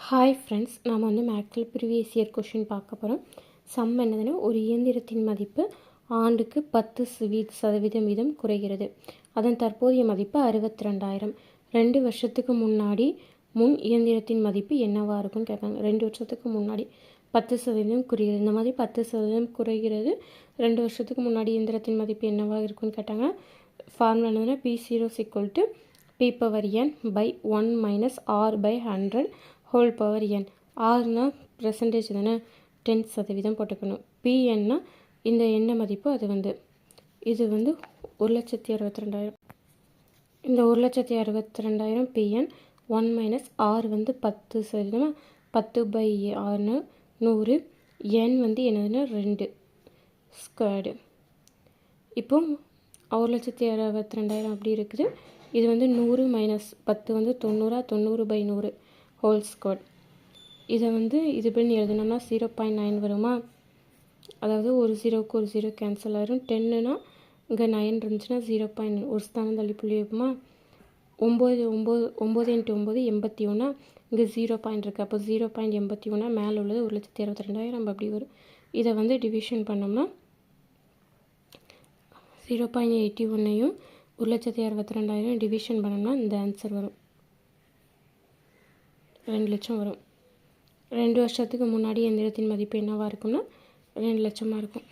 Hi friends, நாம் மேக்ஸில் previous year question பார்க்க போகிறோம். சம் என்னதுன்னா, ஒரு இயந்திரத்தின் மதிப்பு ஆண்டுக்கு 10% வீதம் குறைகிறது. அதன் தற்போதைய மதிப்பு 62,000. 2 வருஷத்துக்கு முன் இயந்திரத்தின் மதிப்பு என்னவாக இருக்கும்னு கேட்காங்க. 2 வருஷத்துக்கு முன்னாடி 10% குறைகிறது. இந்த மாதிரி 10% குறைகிறது. 2 வருஷத்துக்கு முன்னாடி இயந்திரத்தின் மதிப்பு என்னவாக இருக்குன்னு கேட்டாங்க. ஃபார்முலா என்னதுன்னா, P0 = P/n/1 - R/100 whole power n. ஆர்னா பெர்சன்டேஜ் தானே, 10% போட்டுக்கணும். பிஎன்னா இந்த என்ன மதிப்பு, அது இது 1,62,000. இந்த 1,62,000 பிஎன். 1 - R 10%. 10/6 100. n என்னதுன்னா 2 ஸ்கொயர்டு. இப்போ 1,62,000 அப்படி இருக்குது. இது 100 - 10 90. 90/100 ஹோல் ஸ்கொயர். இதை இது பண்ணி எழுதணும்னா 0.9 வருமா? அதாவது ஒரு 0க்கு ஒரு 0 கேன்சல் ஆயிரும். 10னா இங்கே 9 இருந்துச்சுன்னா 0.9 ஒரு ஸ்தானம் தள்ளி புள்ளி வைப்போமா? 9 × 9 81. இங்கே 0 பாயிண்ட் இருக்குது. அப்போ 0.81 மேலே உள்ளது 1,62,000 அப்படி வரும். இதை டிவிஷன் பண்ணோம்னா 0.81ஐயும் 1,62,000 டிவிஷன் பண்ணோம்னா இந்த ஆன்சர் வரும். 2 லட்சம் வரும். 2 வருஷத்துக்கு முன்னாடி எந்திரத்தின் மதிப்பு என்னவாக இருக்கும்னா 2 லட்சமாக இருக்கும்.